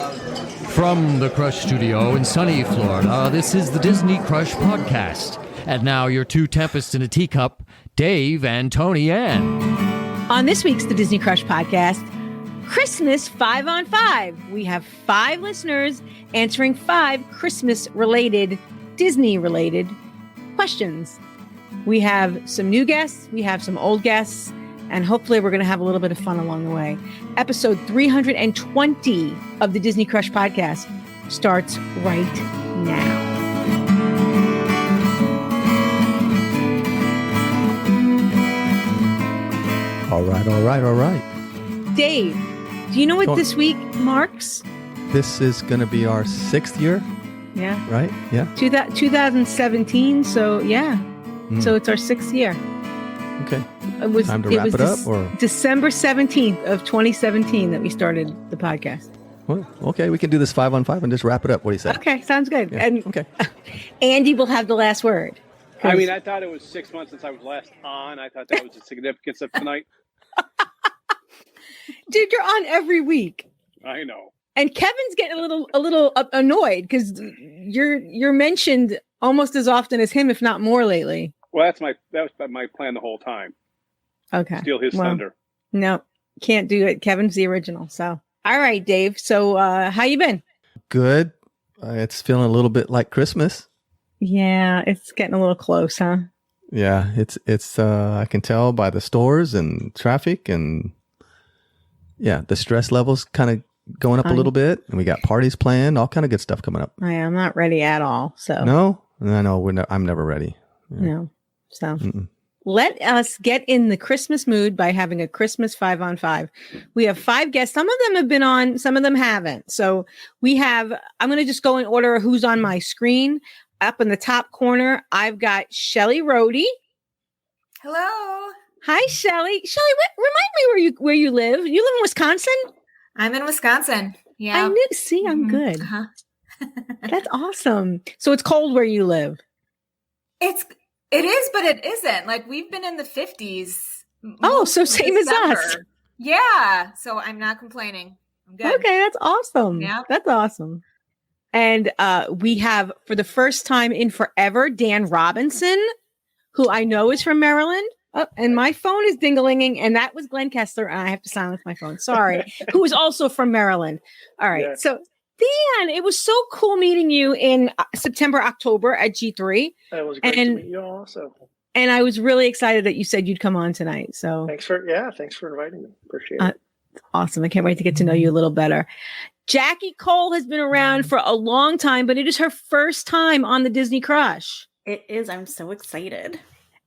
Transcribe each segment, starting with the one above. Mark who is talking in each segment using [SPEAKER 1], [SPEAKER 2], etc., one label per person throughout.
[SPEAKER 1] From the Crush Studio in sunny Florida, this is the Disney Crush Podcast. And now your two tempests in a teacup, Dave and Tony Ann.
[SPEAKER 2] On this week's The Disney Crush Podcast, Christmas 5 on 5. We have 5 listeners answering 5 Christmas-related, Disney-related questions. We have some new guests, we have some old guests, and hopefully we're going to have a little bit of fun along the way. Episode 320 of the Disney Crush Podcast starts right now.
[SPEAKER 3] All right.
[SPEAKER 2] Dave, do you know what this week marks?
[SPEAKER 3] This is going to be our 6th year.
[SPEAKER 2] Yeah.
[SPEAKER 3] Right? Yeah.
[SPEAKER 2] 2017. So, yeah. So it's our 6th year.
[SPEAKER 3] Okay. Time to wrap it up? Or
[SPEAKER 2] December 17th of 2017 that we started the podcast.
[SPEAKER 3] Well, okay. We can do this 5 on 5 and just wrap it up. What do you say?
[SPEAKER 2] Okay. Sounds good.
[SPEAKER 3] Yeah.
[SPEAKER 2] And
[SPEAKER 3] okay.
[SPEAKER 2] Andy will have the last word.
[SPEAKER 4] I mean, I thought it was 6 months since I was last on. I thought that was the significance of tonight.
[SPEAKER 2] Dude, you're on every week.
[SPEAKER 4] I know. And
[SPEAKER 2] Kevin's getting a little annoyed because you're mentioned almost as often as him, if not more lately.
[SPEAKER 4] Well, that was my plan the whole time.
[SPEAKER 2] Okay.
[SPEAKER 4] Steal his thunder.
[SPEAKER 2] No, can't do it. Kevin's the original. So, all right, Dave. So, how you been?
[SPEAKER 3] Good. It's feeling a little bit like Christmas.
[SPEAKER 2] Yeah, it's getting a little close, huh?
[SPEAKER 3] Yeah, it's I can tell by the stores and traffic and yeah, the stress levels kind of going up a little bit, and we got parties planned, all kind of good stuff coming up.
[SPEAKER 2] I'm not ready at all. So
[SPEAKER 3] no, I'm never ready. Yeah.
[SPEAKER 2] No, so let us get in the Christmas mood by having a Christmas 5 on 5. We have 5 guests. Some of them have been on, some of them haven't. So I'm going to just go in order of who's on my screen. Up in the top corner, I've got Shelly Rohde.
[SPEAKER 5] Hello.
[SPEAKER 2] Hi, Shelly. Shelly, remind me where you live. You live in Wisconsin?
[SPEAKER 5] I'm in Wisconsin. Yeah.
[SPEAKER 2] I knew. See, I'm good.
[SPEAKER 5] Uh-huh.
[SPEAKER 2] That's awesome. So it's cold where you live.
[SPEAKER 5] It is, but it isn't. Like we've been in the 50s.
[SPEAKER 2] Oh, so same as us.
[SPEAKER 5] Yeah. So I'm not complaining. I'm good.
[SPEAKER 2] Okay, that's awesome.
[SPEAKER 5] Yeah.
[SPEAKER 2] That's awesome. And we have, for the first time in forever, Dan Robinson, who I know is from Maryland. Oh, and my phone is ding-a-linging, and that was Glenn Kessler, and I have to silence my phone. Sorry. Who is also from Maryland. All right. Yeah. So, Dan, it was so cool meeting you in September, October at G3.
[SPEAKER 6] It was great to meet you all also.
[SPEAKER 2] And I was really excited that you said you'd come on tonight. So
[SPEAKER 6] thanks for inviting me. Appreciate it.
[SPEAKER 2] Awesome. I can't wait to get to know you a little better. Jackie Cole has been around for a long time, but it is her first time on the Disney Crush.
[SPEAKER 7] It is. I'm so excited.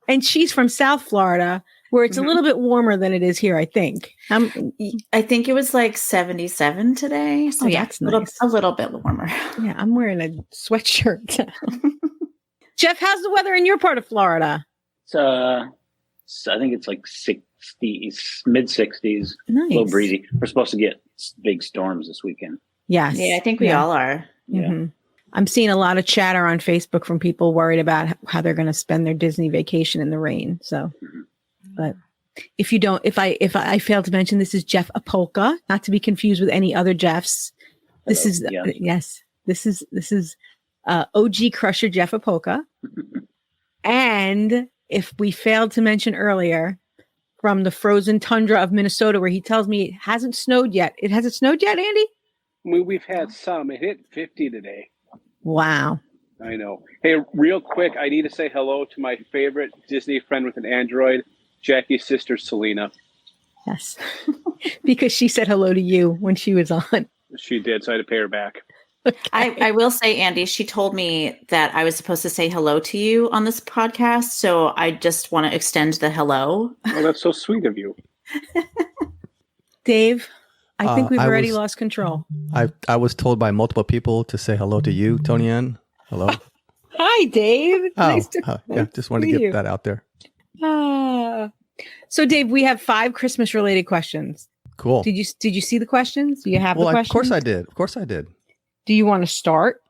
[SPEAKER 2] And she's from South Florida, where it's a little bit warmer than it is here, I think.
[SPEAKER 7] I think it was like 77 today. So yeah,
[SPEAKER 2] that's nice.
[SPEAKER 7] A little bit warmer.
[SPEAKER 2] Yeah, I'm wearing a sweatshirt. Jeff, how's the weather in your part of Florida?
[SPEAKER 8] I think it's like 60s, mid 60s,
[SPEAKER 2] nice.
[SPEAKER 8] A little breezy. We're supposed to get big storms this weekend.
[SPEAKER 2] Yes.
[SPEAKER 7] Yeah, I think we all are.
[SPEAKER 2] Mm-hmm. Yeah. I'm seeing a lot of chatter on Facebook from people worried about how they're going to spend their Disney vacation in the rain. So, but if I fail to mention, this is Jeff Apolka, not to be confused with any other Jeffs. This is OG Crusher Jeff Apolka. And if we failed to mention earlier, from the frozen tundra of Minnesota, where he tells me it hasn't snowed yet. Has it snowed yet, Andy?
[SPEAKER 4] We've had some. It hit 50 today.
[SPEAKER 2] Wow.
[SPEAKER 4] I know. Hey, real quick, I need to say hello to my favorite Disney friend with an Android, Jackie's sister, Selena.
[SPEAKER 2] Yes. Because she said hello to you when she was on.
[SPEAKER 4] She did, so I had to pay her back.
[SPEAKER 7] Okay. I will say, Andy, she told me that I was supposed to say hello to you on this podcast, so I just want to extend the hello.
[SPEAKER 4] Oh, that's so sweet of you.
[SPEAKER 2] Dave, I think we've already lost control.
[SPEAKER 3] I was told by multiple people to say hello to you, Tony Ann. Hello.
[SPEAKER 2] Hi, Dave. Nice to
[SPEAKER 3] just wanted to get that out there.
[SPEAKER 2] So, Dave, we have 5 Christmas-related questions.
[SPEAKER 3] Cool.
[SPEAKER 2] Did you see the questions? Do you have the questions?
[SPEAKER 3] Of course I did.
[SPEAKER 2] Do you want to start?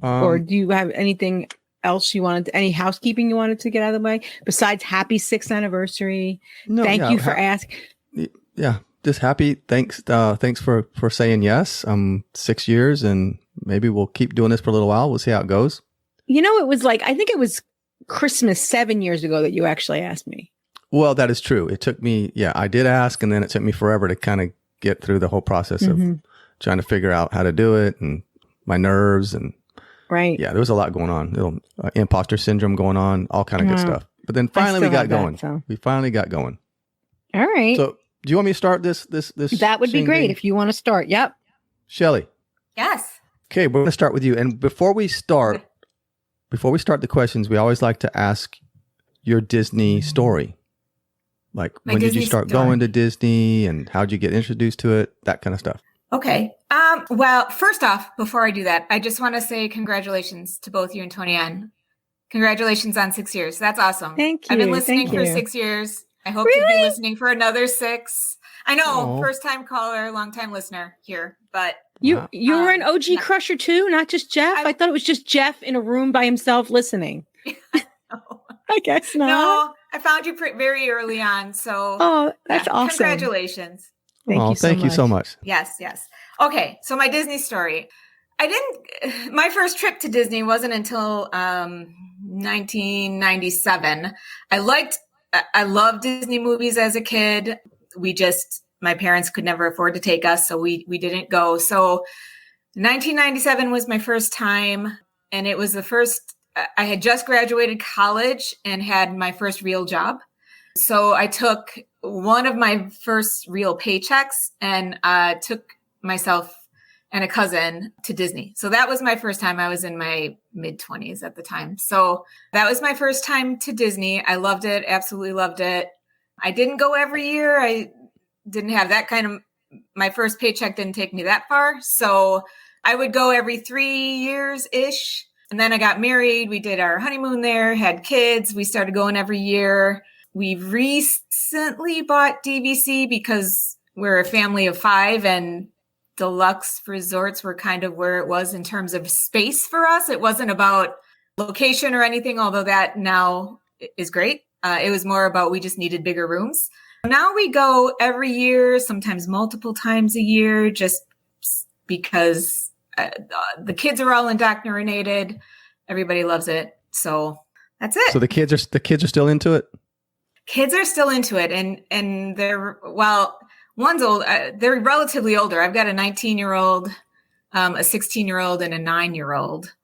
[SPEAKER 2] Or do you have anything else any housekeeping you wanted to get out of the way? Besides happy 6th anniversary.
[SPEAKER 3] No,
[SPEAKER 2] Thank you for asking.
[SPEAKER 3] Yeah. just happy. Thanks for saying yes. 6 years, and maybe we'll keep doing this for a little while. We'll see how it goes.
[SPEAKER 2] It was like, I think it was Christmas 7 years ago that you actually asked me.
[SPEAKER 3] Well, that is true. It took me, I did ask, and then it took me forever to kind of get through the whole process of trying to figure out how to do it, and my nerves, and
[SPEAKER 2] right.
[SPEAKER 3] Yeah, there was a lot going on. Little imposter syndrome going on, all kind of good stuff. But then finally we got going. We finally got going.
[SPEAKER 2] All right.
[SPEAKER 3] So, do you want me to start this?
[SPEAKER 2] That would be great if you want to start. Yep.
[SPEAKER 3] Shelly.
[SPEAKER 5] Yes.
[SPEAKER 3] Okay, we're going to start with you. And before we start the questions, we always like to ask your Disney story. Like, when did you start going to Disney, and how'd you get introduced to it? That kind of stuff.
[SPEAKER 5] Okay. Well, first off, before I do that, I just want to say congratulations to both you and Tony Ann. Congratulations on 6 years. That's awesome.
[SPEAKER 2] Thank you.
[SPEAKER 5] I've been listening for 6 years. I hope to be listening for another 6. I know, first time caller, long time listener here, but
[SPEAKER 2] you were an OG crusher too, not just Jeff. I thought it was just Jeff in a room by himself listening. I guess not.
[SPEAKER 5] No, I found you very early on. So,
[SPEAKER 2] that's awesome.
[SPEAKER 5] Congratulations.
[SPEAKER 3] Thank you so much.
[SPEAKER 5] Yes. Okay. So my Disney story. My first trip to Disney wasn't until 1997. I loved Disney movies as a kid. My parents could never afford to take us, so we didn't go. So 1997 was my first time, and it was the first. I had just graduated college and had my first real job. So I took one of my first real paychecks and took myself and a cousin to Disney. So that was my first time. I was in my mid-20s at the time. So that was my first time to Disney. I loved it. Absolutely loved it. I didn't go every year. I didn't have that my first paycheck didn't take me that far. So I would go every 3 years-ish. And then I got married. We did our honeymoon there, had kids. We started going every year. We recently bought DVC because we're a family of 5, and deluxe resorts were kind of where it was in terms of space for us. It wasn't about location or anything, although that now is great. It was more about we just needed bigger rooms. Now we go every year, sometimes multiple times a year, just because the kids are all indoctrinated. Everybody loves it. So that's it.
[SPEAKER 3] So the kids are still into it?
[SPEAKER 5] Kids are still into it. And they're, one's old. They're relatively older. I've got a 19-year-old, a 16-year-old, and a 9-year-old.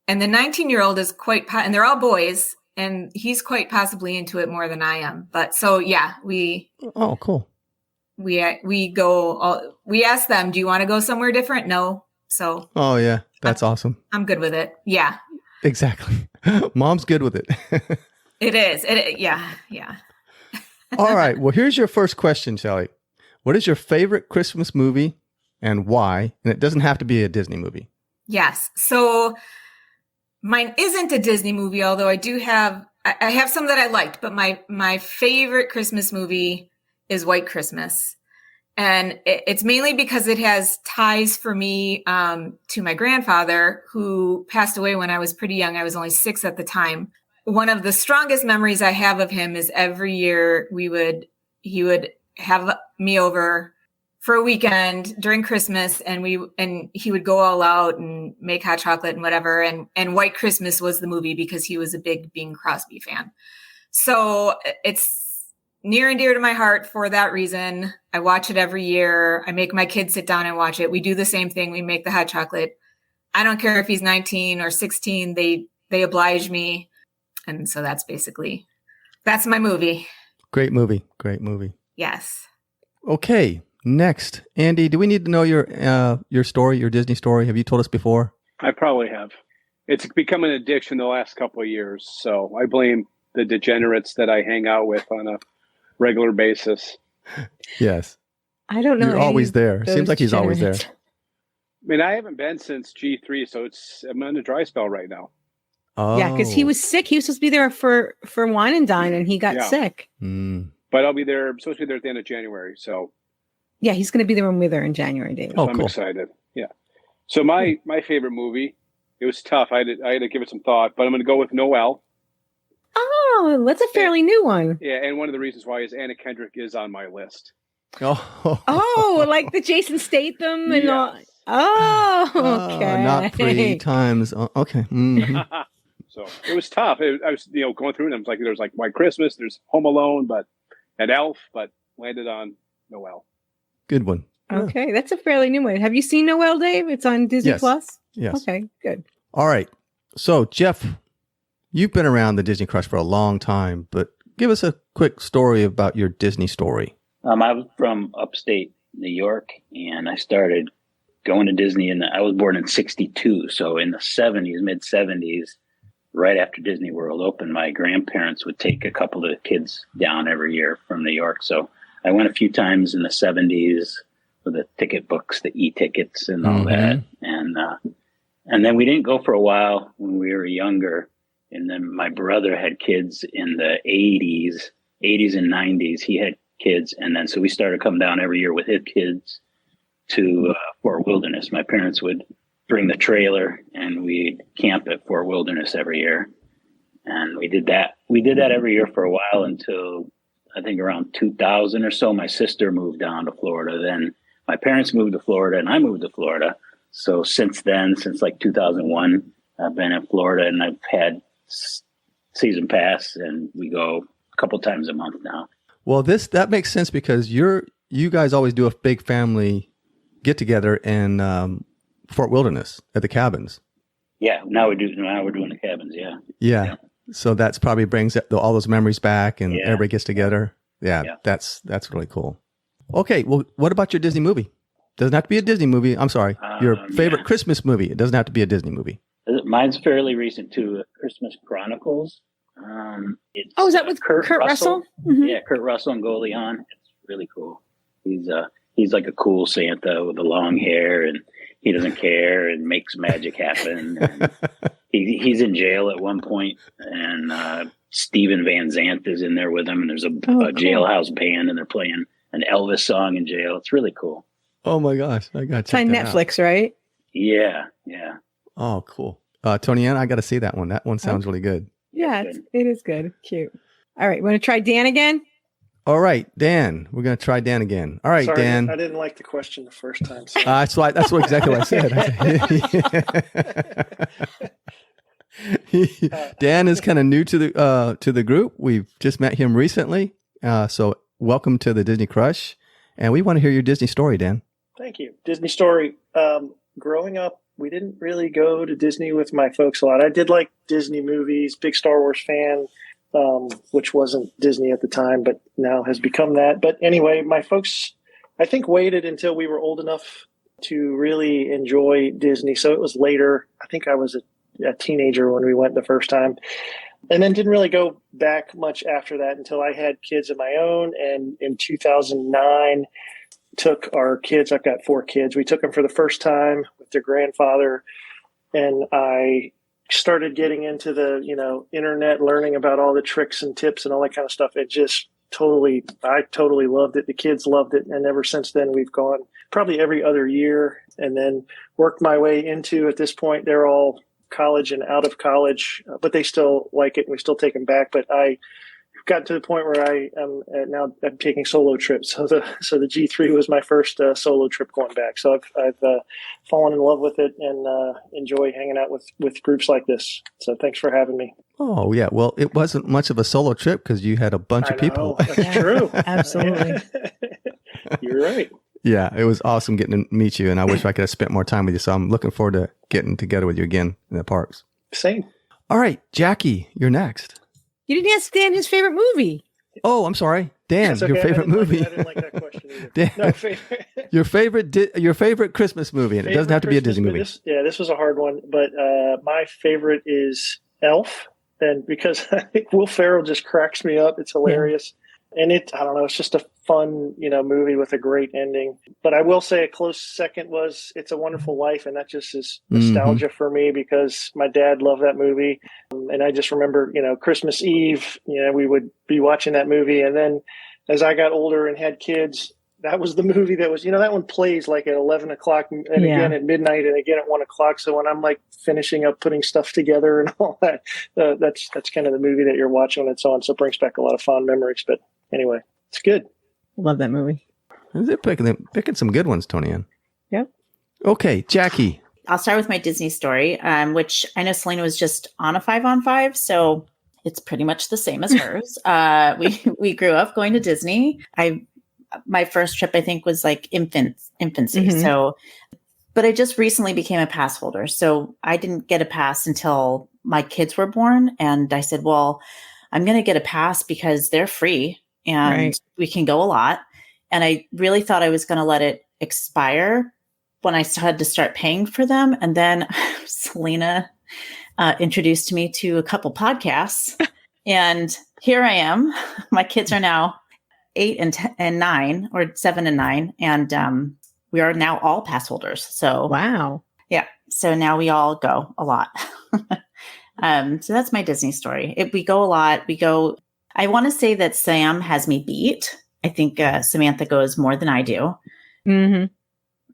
[SPEAKER 5] And the 19-year-old is and they're all boys, and he's quite possibly into it more than I am. But so, yeah,
[SPEAKER 3] Oh, cool.
[SPEAKER 5] We go, we ask them, do you want to go somewhere different? No. So.
[SPEAKER 3] Oh, yeah. That's awesome.
[SPEAKER 5] I'm good with it. Yeah.
[SPEAKER 3] Exactly. Mom's good with it.
[SPEAKER 5] It is. Yeah.
[SPEAKER 3] All right. Well, here's your first question, Shelly. What is your favorite Christmas movie and why? And it doesn't have to be a Disney movie.
[SPEAKER 5] Yes. So mine isn't a Disney movie, although I have some that I liked, but my favorite Christmas movie is White Christmas. And it's mainly because it has ties for me to my grandfather, who passed away when I was pretty young. I was only 6 at the time. One of the strongest memories I have of him is every year he would have me over for a weekend during Christmas, and he would go all out and make hot chocolate and whatever. And White Christmas was the movie because he was a big Bing Crosby fan. So it's near and dear to my heart for that reason. I watch it every year. I make my kids sit down and watch it. We do the same thing. We make the hot chocolate. I don't care if he's 19 or 16. They oblige me. And so that's my movie.
[SPEAKER 3] Great movie.
[SPEAKER 5] Yes.
[SPEAKER 3] Okay. Next, Andy, do we need to know your story, your Disney story? Have you told us before?
[SPEAKER 4] I probably have. It's become an addiction the last couple of years. So I blame the degenerates that I hang out with on a regular basis.
[SPEAKER 3] Yes.
[SPEAKER 2] I don't know.
[SPEAKER 3] You're always there. Seems like he's always there.
[SPEAKER 4] I mean, I haven't been since G3, so I'm on a dry spell right now.
[SPEAKER 3] Oh.
[SPEAKER 2] Yeah, because he was sick. He was supposed to be there for Wine and Dine, and he got sick.
[SPEAKER 3] Mm.
[SPEAKER 4] But I'm supposed to be there at the end of January. So
[SPEAKER 2] yeah, he's going to be there when we're there in January, David.
[SPEAKER 3] Oh,
[SPEAKER 4] I'm
[SPEAKER 3] cool.
[SPEAKER 4] excited. Yeah. So my favorite movie, it was tough. I had to give it some thought, but I'm going to go with Noelle.
[SPEAKER 2] Oh, that's a fairly new one.
[SPEAKER 4] Yeah, and one of the reasons why is Anna Kendrick is on my list.
[SPEAKER 2] Oh, like the Jason Statham and all. Oh, okay.
[SPEAKER 3] Not 3 times. Okay. Mm-hmm.
[SPEAKER 4] So it was tough. I was, going through and I was like, there's like White Christmas, there's Home Alone, and Elf, but landed on Noel.
[SPEAKER 3] Good one.
[SPEAKER 2] Okay, that's a fairly new one. Have you seen Noel, Dave? It's on Disney Plus?
[SPEAKER 3] Yes.
[SPEAKER 2] Okay, good.
[SPEAKER 3] All right. So, Jeff, you've been around the Disney Crush for a long time, but give us a quick story about your Disney story.
[SPEAKER 8] I was from upstate New York, and I started going to Disney, and I was born in 1962. So in the 70s, mid-70s, right after Disney World opened, my grandparents would take a couple of the kids down every year from New York. So I went a few times in the 70s with the ticket books, the e-tickets and all that. And then we didn't go for a while when we were younger. And then my brother had kids in the 80s and 90s. He had kids. And then so we started coming down every year with his kids to Fort Wilderness. My parents would bring the trailer and we'd camp at Fort Wilderness every year. And we did that. We did that every year for a while until I think around 2000 or so. My sister moved down to Florida. Then my parents moved to Florida and I moved to Florida. So since then, since like 2001, I've been in Florida and I've had season pass and we go a couple times a month now.
[SPEAKER 3] Well, that makes sense because you guys always do a big family get together in Fort Wilderness at the cabins.
[SPEAKER 8] Yeah, now we're doing the cabins.
[SPEAKER 3] Yeah. So that's probably brings all those memories back, and everybody gets together. Yeah. That's really cool. Okay, well, what about your Disney movie? Doesn't have to be a Disney movie. I'm sorry, your favorite Christmas movie. It doesn't have to be a Disney movie.
[SPEAKER 8] Mine's fairly recent too. Christmas Chronicles.
[SPEAKER 2] Is that with Kurt Russell?
[SPEAKER 8] Mm-hmm. Yeah, Kurt Russell and Goldie Hawn. It's really cool. He's like a cool Santa with the long hair, and he doesn't care and makes magic happen. And he's in jail at one point, and Steven Van Zandt is in there with him, and there's a jailhouse band, and they're playing an Elvis song in jail. It's really cool.
[SPEAKER 3] Oh my gosh, I got to check
[SPEAKER 2] that
[SPEAKER 3] that
[SPEAKER 2] Netflix,
[SPEAKER 3] out.
[SPEAKER 2] Right?
[SPEAKER 3] Yeah. Oh, cool. Tony Ann, I got to see that one. That one sounds really good.
[SPEAKER 2] Yeah, it is good. Cute. All right, want to try Dan again?
[SPEAKER 3] All right, Dan. We're going to try Dan again. All right,
[SPEAKER 6] Sorry,
[SPEAKER 3] Dan.
[SPEAKER 6] I didn't like the question the first time. So.
[SPEAKER 3] That's exactly what I said. Dan is kind of new to the group. We've just met him recently. So welcome to the Disney Crush. And we want to hear your Disney story, Dan.
[SPEAKER 6] Thank you. Disney story. Growing up, we didn't really go to Disney with my folks a lot. I did like Disney movies, big Star Wars fan, which wasn't Disney at the time, but now has become that. But anyway, my folks, I think, waited until we were old enough to really enjoy Disney. So it was later. I think I was a teenager when we went the first time. And then didn't really go back much after that until I had kids of my own. And in 2009, took our kids, I've got 4 kids. We took them for the first time with their grandfather. And I started getting into the, internet, learning about all the tricks and tips and all that kind of stuff. It just I totally loved it. The kids loved it. And ever since then, we've gone probably every other year and then worked my way into, at this point, they're all college and out of college, but they still like it and we still take them back. But I got to the point where I am now I'm taking solo trips. So the G3 was my first solo trip going back. So I've fallen in love with it and enjoy hanging out with groups like this. So thanks for having me.
[SPEAKER 3] Oh yeah. Well, it wasn't much of a solo trip because you had a bunch of people.
[SPEAKER 6] That's true.
[SPEAKER 2] Absolutely.
[SPEAKER 6] You're right.
[SPEAKER 3] Yeah, it was awesome getting to meet you, and I wish I could have spent more time with you. So I'm looking forward to getting together with you again in the parks.
[SPEAKER 6] Same.
[SPEAKER 3] All right, Jackie, you're next.
[SPEAKER 2] You didn't ask Dan his favorite movie.
[SPEAKER 3] Oh, I'm sorry, Dan.
[SPEAKER 6] Okay.
[SPEAKER 3] Your favorite movie.
[SPEAKER 6] I didn't like that question either.
[SPEAKER 3] Dan,
[SPEAKER 6] No,
[SPEAKER 3] your favorite Christmas movie, and it doesn't have to be a Disney movie.
[SPEAKER 6] This was a hard one, but my favorite is Elf, and because I think Will Ferrell just cracks me up. It's hilarious. Yeah. And I don't know, it's just a fun, movie with a great ending. But I will say a close second was It's a Wonderful Life. And that just is nostalgia for me because my dad loved that movie. And I just remember, Christmas Eve, we would be watching that movie. And then as I got older and had kids, that was the movie that was, that one plays like at 11 o'clock and again at midnight and again at 1 o'clock. So when I'm like finishing up putting stuff together and all that, that's kind of the movie that you're watching when it's on. So it brings back a lot of fond memories. But anyway, it's good.
[SPEAKER 2] Love that movie.
[SPEAKER 3] They're picking some good ones, Tony Ann.
[SPEAKER 2] Yep.
[SPEAKER 3] Okay, Jackie.
[SPEAKER 7] I'll start with my Disney story, which I know Selena was just on a 5-on-5, so it's pretty much the same as hers. We grew up going to Disney. My first trip, I think, was like infancy.
[SPEAKER 2] Mm-hmm.
[SPEAKER 7] So, but I just recently became a pass holder, so I didn't get a pass until my kids were born. And I said, well, I'm going to get a pass because they're free and we can go a lot. And I really thought I was going to let it expire when I had to start paying for them. And then Selena introduced me to a couple podcasts. And here I am. My kids are now 8 and 9, or 7 and 9. And we are now all pass holders. So
[SPEAKER 2] wow.
[SPEAKER 7] Yeah. So now we all go a lot. So that's my Disney story. We go a lot. I want to say that Sam has me beat. I think Samantha goes more than I do.
[SPEAKER 2] Mm-hmm.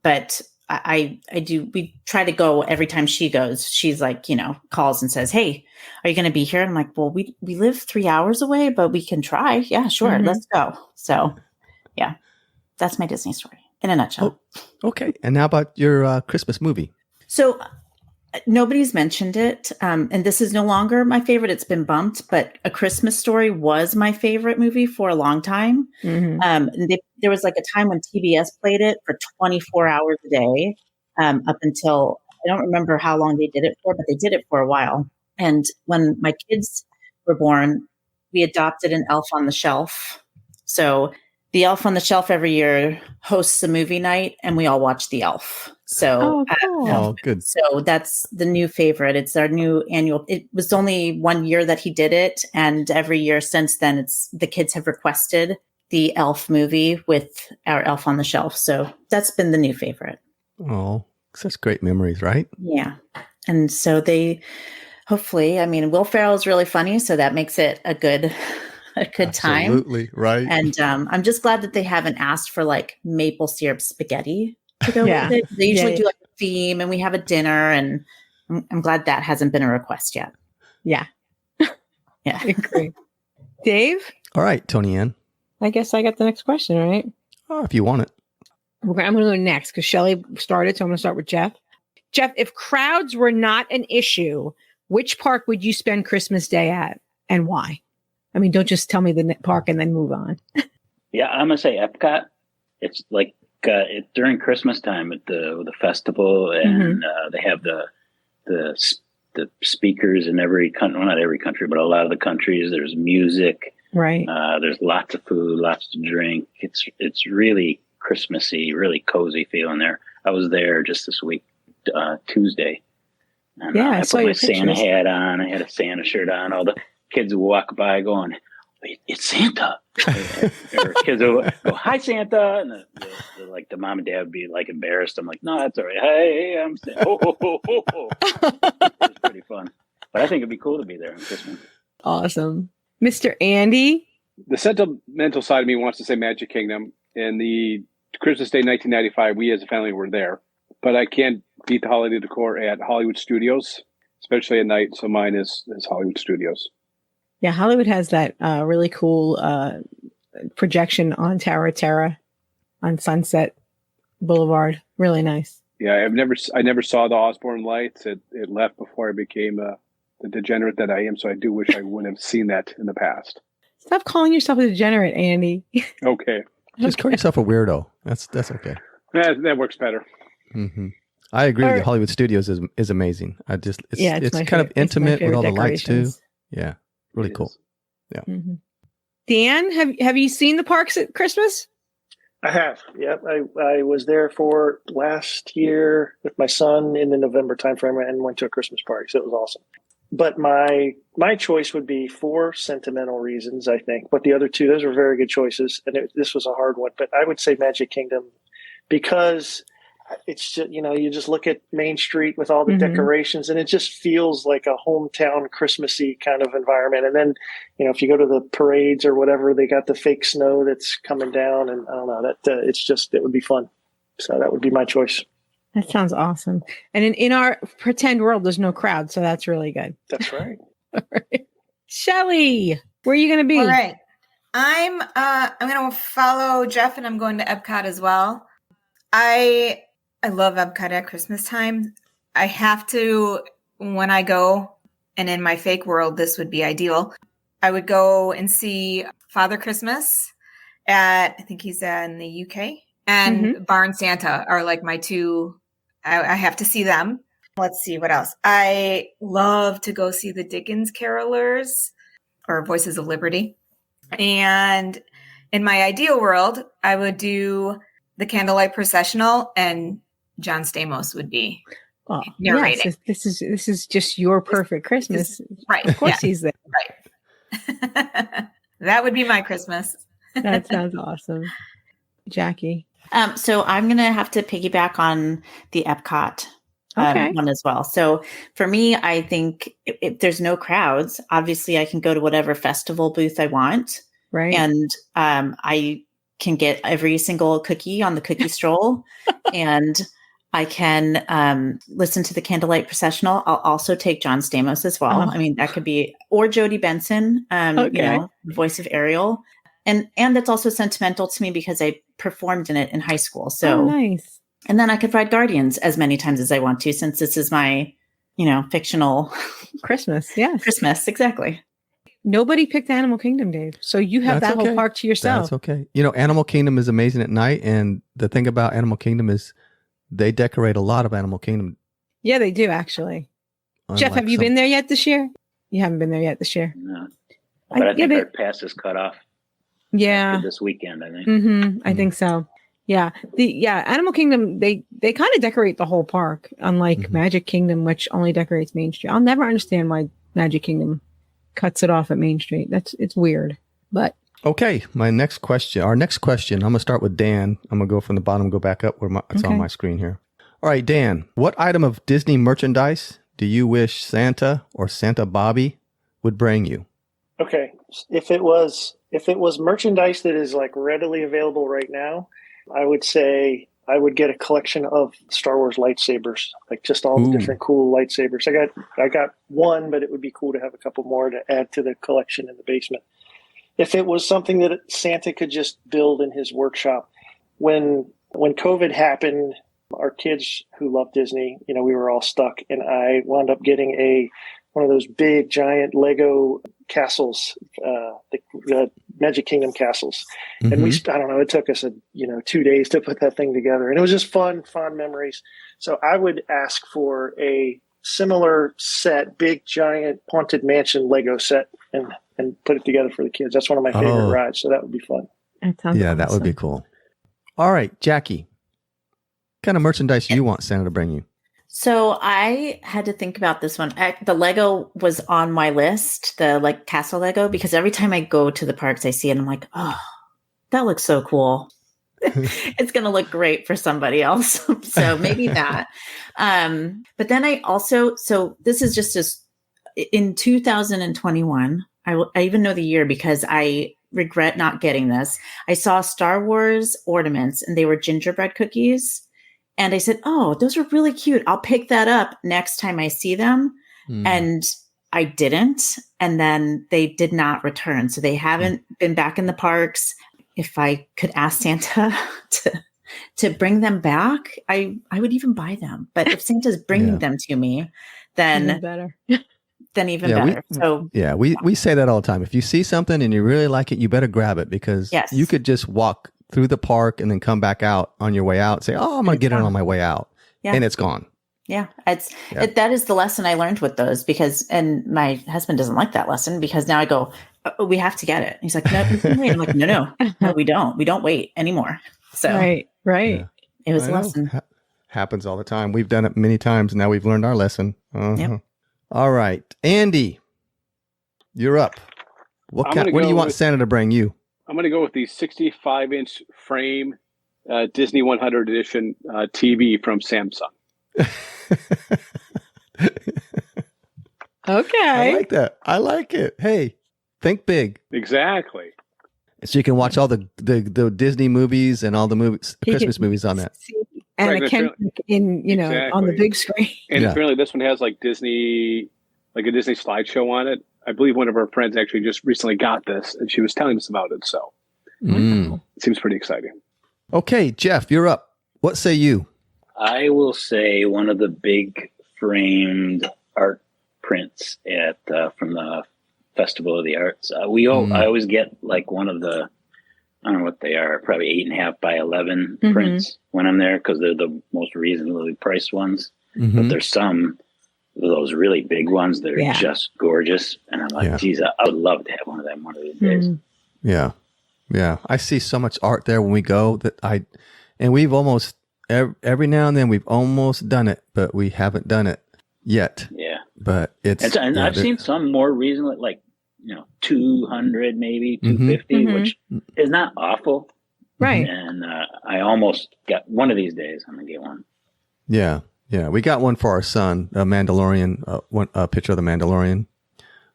[SPEAKER 7] But I do. We try to go every time she goes. She's like, calls and says, "Hey, are you going to be here?" And I'm like, "Well, we live 3 hours away, but we can try. Yeah, sure.
[SPEAKER 2] Mm-hmm.
[SPEAKER 7] Let's go." So, yeah, that's my Disney story in a nutshell.
[SPEAKER 3] Oh, okay. And how about your Christmas movie?
[SPEAKER 7] So nobody's mentioned it. And this is no longer my favorite. It's been bumped, but A Christmas Story was my favorite movie for a long time.
[SPEAKER 2] Mm-hmm.
[SPEAKER 7] And there was like a time when TBS played it for 24 hours a day, up until, I don't remember how long they did it for, but they did it for a while. And when my kids were born, we adopted an Elf on the Shelf. So the Elf on the Shelf every year hosts a movie night, and we all watch The Elf. So,
[SPEAKER 3] cool. Good.
[SPEAKER 7] So that's the new favorite. It's our new annual. It was only 1 year that he did it, and every year since then, the kids have requested the Elf movie with our Elf on the Shelf. So that's been the new favorite.
[SPEAKER 3] Oh, such great memories, right?
[SPEAKER 7] Yeah, and so hopefully, Will Ferrell is really funny, so that makes it a good time.
[SPEAKER 3] Absolutely, right.
[SPEAKER 7] And I'm just glad that they haven't asked for like maple syrup spaghetti to go with it. They usually do like a theme, and we have a dinner, and I'm glad that hasn't been a request yet.
[SPEAKER 2] Yeah.
[SPEAKER 7] Yeah.
[SPEAKER 2] Great. Dave?
[SPEAKER 3] All right, Tony Ann.
[SPEAKER 2] I guess I got the next question, right?
[SPEAKER 3] Oh, if you want it.
[SPEAKER 2] I'm going to go next because Shelley started, so I'm going to start with Jeff. Jeff, if crowds were not an issue, which park would you spend Christmas Day at, and why? Don't just tell me the park and then move on.
[SPEAKER 8] Yeah, I'm gonna say Epcot. It's like during Christmas time at the festival, and they have the speakers in every country. Well, not every country, but a lot of the countries. There's music.
[SPEAKER 2] Right.
[SPEAKER 8] There's lots of food, lots to drink. It's really Christmassy, really cozy feeling there. I was there just this week, Tuesday. And, I put my Santa hat on. I had a Santa shirt on. All the kids would walk by going, "It's Santa." Or kids would go, "Hi, Santa." And the mom and dad would be like embarrassed. I'm like, "No, that's all right. Hey, I'm Santa." It's pretty fun. But I think it'd be cool to be there on Christmas.
[SPEAKER 2] Awesome. Mr. Andy?
[SPEAKER 4] The sentimental side of me wants to say Magic Kingdom. And the Christmas Day 1995, we as a family were there. But I can't beat the holiday decor at Hollywood Studios, especially at night. So mine is Hollywood Studios.
[SPEAKER 2] Yeah, Hollywood has that really cool projection on Tower of Terror on Sunset Boulevard. Really nice.
[SPEAKER 4] Yeah, I never saw the Osborne lights. It left before I became the degenerate that I am. So I do wish I would have seen that in the past.
[SPEAKER 2] Stop calling yourself a degenerate, Andy.
[SPEAKER 4] Okay.
[SPEAKER 3] Just call yourself a weirdo. That's okay.
[SPEAKER 4] That works better.
[SPEAKER 3] Mm-hmm. I agree with you. Hollywood Studios is amazing. It's kind of intimate with all the lights too. Yeah, really cool. Yeah.
[SPEAKER 2] Mm-hmm. Dan, have you seen the parks at Christmas?
[SPEAKER 6] I have. Yep. I was there for last year with my son in the November timeframe and went to a Christmas party. So it was awesome. But my choice would be for sentimental reasons, I think. But the other two, those were very good choices. And this was a hard one. But I would say Magic Kingdom because it's just, you just look at Main Street with all the decorations and it just feels like a hometown Christmassy kind of environment. And then, if you go to the parades or whatever, they got the fake snow that's coming down and I don't know it would be fun. So that would be my choice.
[SPEAKER 2] That sounds awesome. And in our pretend world, there's no crowd. So that's really good.
[SPEAKER 6] That's right.
[SPEAKER 2] All right. Shelley, where are you going to be?
[SPEAKER 5] All right. I'm going to follow Jeff, and I'm going to Epcot as well. I love Epcot at Christmas time. I have to, when I go, and in my fake world, this would be ideal. I would go and see Father Christmas I think he's in the UK, and Barn Santa are like my two. I have to see them. Let's see what else. I love to go see the Dickens Carolers or Voices of Liberty. And in my ideal world, I would do the Candlelight Processional, and John Stamos would be narrating.
[SPEAKER 2] Yes, this is just your perfect Christmas.
[SPEAKER 5] Right.
[SPEAKER 2] Of course he's there.
[SPEAKER 5] Right. That would be my Christmas.
[SPEAKER 2] That sounds awesome. Jackie.
[SPEAKER 7] So I'm going to have to piggyback on the Epcot one as well. So for me, I think if there's no crowds, obviously I can go to whatever festival booth I want.
[SPEAKER 2] Right.
[SPEAKER 7] And I can get every single cookie on the cookie stroll. And I can listen to the Candlelight Processional. I'll also take John Stamos as well. I mean, that could be, or Jodie Benson, the voice of Ariel. And that's also sentimental to me because I performed in it in high school. So
[SPEAKER 2] nice.
[SPEAKER 7] And then I could ride Guardians as many times as I want to, since this is my, fictional
[SPEAKER 2] Christmas. Yes.
[SPEAKER 7] Christmas. Exactly.
[SPEAKER 2] Nobody picked Animal Kingdom, Dave. So you have that whole park to yourself.
[SPEAKER 3] That's okay. Animal Kingdom is amazing at night. And the thing about Animal Kingdom is they decorate a lot of Animal Kingdom.
[SPEAKER 2] Yeah, they do actually. Jeff, have you been there yet this year? You haven't been there yet this year.
[SPEAKER 8] No. But I think our pass is cut off.
[SPEAKER 2] Yeah.
[SPEAKER 8] This weekend, I think.
[SPEAKER 2] I think so. Yeah. Animal Kingdom, they kind of decorate the whole park, unlike Magic Kingdom, which only decorates Main Street. I'll never understand why Magic Kingdom cuts it off at Main Street. It's weird. But
[SPEAKER 3] okay, our next question. I'm going to start with Dan. I'm going to go from the bottom, go back up where it's on my screen here. All right, Dan, what item of Disney merchandise do you wish Santa or Santa Bobby would bring you?
[SPEAKER 6] Okay. If it was merchandise that is like readily available right now, I would say I would get a collection of Star Wars lightsabers, like just all the different cool lightsabers. I got one, but it would be cool to have a couple more to add to the collection in the basement. If it was something that Santa could just build in his workshop, when COVID happened, our kids who love Disney, we were all stuck, and I wound up getting one of those big giant Lego castles, the Magic Kingdom castles. And I don't know, it took us 2 days to put that thing together, and it was just fond memories. So I would ask for a similar set, big giant Haunted Mansion Lego set, and put it together for the kids. That's one of my favorite rides. So that would be fun.
[SPEAKER 3] That would be cool. All right, Jackie, what kind of merchandise do you want Santa to bring you?
[SPEAKER 7] So I had to think about this one. The Lego was on my list, the castle Lego, because every time I go to the parks, I see it and I'm like, oh, that looks so cool. It's going to look great for somebody else. So maybe that. But then I also, so this is just in 2021, I even know the year because I regret not getting this. I saw Star Wars ornaments and they were gingerbread cookies. And I said, oh, those are really cute. I'll pick that up next time I see them. And I didn't. And then they did not return. So they haven't been back in the parks. If I could ask Santa to bring them back, I would even buy them. But if Santa's bringing them to me, then
[SPEAKER 2] even better.
[SPEAKER 7] Then even better.
[SPEAKER 3] We say that all the time. If you see something and you really like it, you better grab it, because you could just walk through the park and then come back out on your way out, say, oh, I'm going to get it on my way out. Yeah. And it's gone.
[SPEAKER 7] Yeah. That is the lesson I learned with those, and my husband doesn't like that lesson, because now I go, oh, we have to get it. He's like, no, you can wait. I'm like, no, we don't. We don't wait anymore. So
[SPEAKER 2] right.
[SPEAKER 3] Yeah.
[SPEAKER 7] It was a lesson.
[SPEAKER 3] Happens all the time. We've done it many times. And now we've learned our lesson. Yep. All right. Andy, you're up. What do you want Santa to bring you?
[SPEAKER 4] I'm going to go with the 65-inch frame Disney 100 edition TV from Samsung.
[SPEAKER 2] Okay.
[SPEAKER 3] I like that. I like it. Hey, think big.
[SPEAKER 4] Exactly.
[SPEAKER 3] So you can watch all the Disney movies and all the Christmas movies on that.
[SPEAKER 2] And on the big screen.
[SPEAKER 4] And apparently this one has like a Disney slideshow on it. I believe one of our friends actually just recently got this, and she was telling us about it. So it seems pretty exciting.
[SPEAKER 3] Okay, Jeff, you're up. What say you?
[SPEAKER 8] I will say one of the big framed art prints at from the Festival of the Arts. I always get like one of the, I don't know what they are, probably 8.5 by 11 prints when I'm there, because they're the most reasonably priced geez. But there's some of those really big ones that are just gorgeous, and I'm like, geez, I would love to have one of them one of these days.
[SPEAKER 3] Yeah. I see so much art there when we go and we've almost every now and then we've almost done it, but we haven't done it yet. Yeah, but
[SPEAKER 8] I've seen some more reasonably, like 200, maybe 250, which is not awful,
[SPEAKER 2] right?
[SPEAKER 8] And I almost got one of these days. I'm gonna get one.
[SPEAKER 3] Yeah, we got one for our son, a Mandalorian, a picture of the Mandalorian.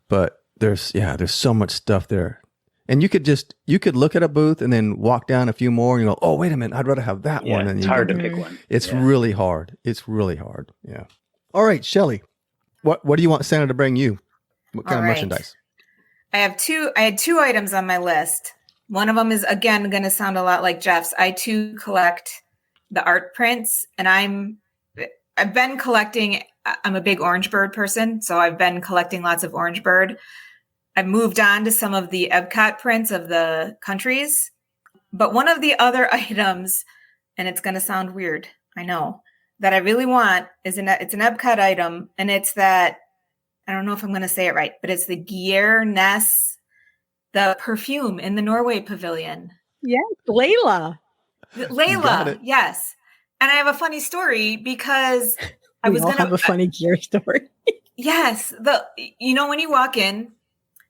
[SPEAKER 3] But there's so much stuff there. And you could look at a booth and then walk down a few more and you go, oh, wait a minute, I'd rather have that one. And
[SPEAKER 8] it's hard to pick one.
[SPEAKER 3] It's really hard. It's really hard. Yeah. All right, Shelly, what do you want Santa to bring you? What kind of merchandise?
[SPEAKER 5] I had two items on my list. One of them is, again, going to sound a lot like Jeff's. I too collect the art prints, and I've been collecting. I'm a big Orange Bird person, so I've been collecting lots of Orange Bird. I've moved on to some of the Epcot prints of the countries. But one of the other items, and it's going to sound weird, I know, that I really want is it's an Epcot item. And it's that, I don't know if I'm going to say it right, but it's the Iger Ness, the perfume in the Norway Pavilion.
[SPEAKER 2] Yes, Layla,
[SPEAKER 5] yes. And I have a funny story because I was going to
[SPEAKER 2] have a funny Gear story.
[SPEAKER 5] Yes. When you walk in,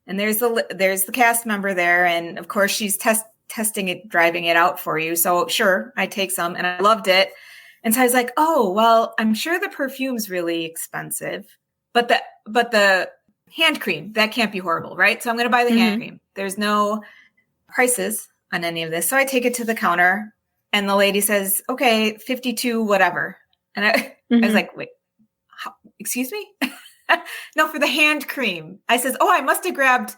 [SPEAKER 5] and there's the cast member there, and of course she's testing it, driving it out for you. So sure, I take some, and I loved it. And so I was like, oh well, I'm sure the perfume's really expensive, but the hand cream, that can't be horrible, right? So I'm going to buy the hand cream. There's no prices on any of this, so I take it to the counter, and the lady says, okay, $52, whatever. And I was like, wait, excuse me? No, for the hand cream. I says, oh, I must have grabbed